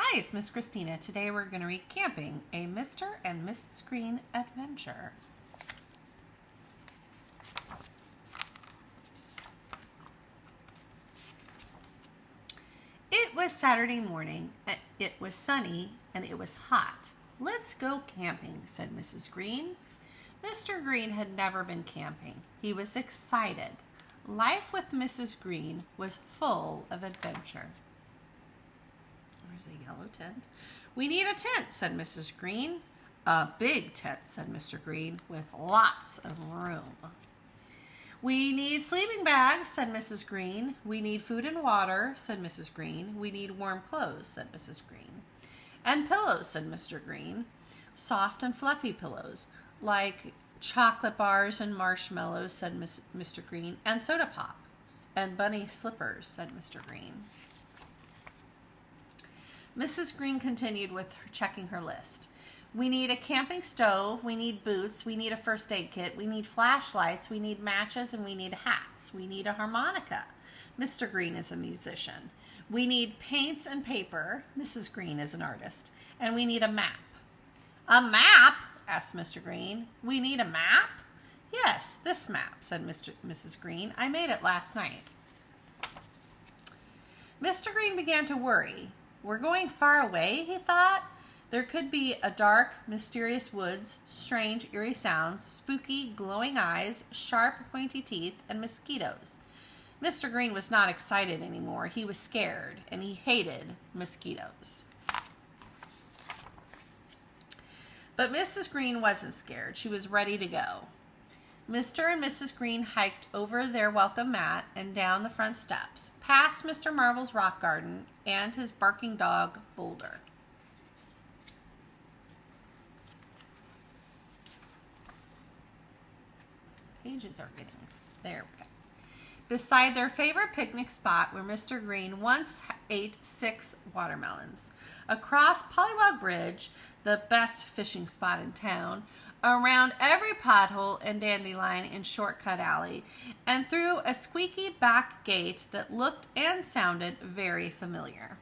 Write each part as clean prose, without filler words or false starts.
Hi, it's Miss Christina. Today we're going to read Camping, a Mr. and Mrs. Green adventure. It was Saturday morning. It was sunny and it was hot. Let's go camping, said Mrs. Green. Mr. Green had never been camping. He was excited. Life with Mrs. Green was full of adventure. There's a yellow tent. We need a tent, said Mrs. Green. A big tent, said Mr. Green, with lots of room. We need sleeping bags, said Mrs. Green. We need food and water, said Mrs. Green. We need warm clothes, said Mrs. Green. And pillows, said Mr. Green. Soft and fluffy pillows, like chocolate bars and marshmallows, said Mr. Green. And soda pop. And bunny slippers, said Mr. Green. Mrs. Green continued with checking her list. We need a camping stove, we need boots, we need a first aid kit, we need flashlights, we need matches, and we need hats. We need a harmonica. Mr. Green is a musician. We need paints and paper. Mrs. Green is an artist. And we need a map. A map? Asked Mr. Green. We need a map? Yes, this map, said Mrs. Green. I made it last night. Mr. Green began to worry. We're going far away, he thought. There could be a dark, mysterious woods, strange, eerie sounds, spooky, glowing eyes, sharp, pointy teeth, and mosquitoes. Mr. Green was not excited anymore. He was scared, and he hated mosquitoes. But Mrs. Green wasn't scared. She was ready to go. Mr. and Mrs. Green hiked over their welcome mat and down the front steps, past Mr. Marble's rock garden and his barking dog, Boulder. Pages are getting there. We go. Beside their favorite picnic spot where Mr. Green once ate 6 watermelons. Across Pollywog Bridge, the best fishing spot in town, around every pothole and dandelion in Shortcut Alley, and through a squeaky back gate that looked and sounded very familiar.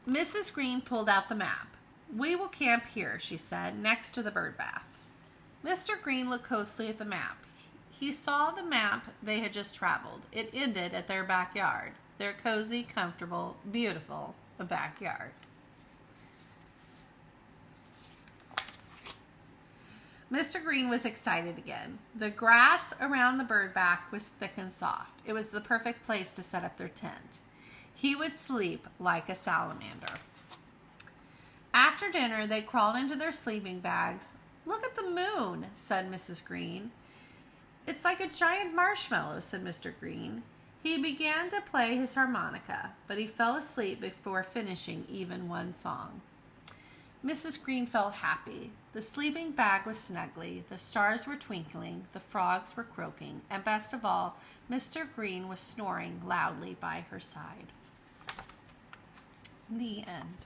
Mrs. Green pulled out the map. We will camp here, she said, next to the bird bath. Mr. Green looked closely at the map. He saw the map they had just traveled. It ended at their backyard, their cozy, comfortable, beautiful backyard. Mr. Green was excited again. The grass around the bird bath was thick and soft. It was the perfect place to set up their tent. He would sleep like a salamander. After dinner, they crawled into their sleeping bags. Look at the moon, said Mrs. Green. It's like a giant marshmallow, said Mr. Green. He began to play his harmonica, but he fell asleep before finishing even one song. Mrs. Green felt happy. The sleeping bag was snuggly, the stars were twinkling, the frogs were croaking, and best of all, Mr. Green was snoring loudly by her side. The end.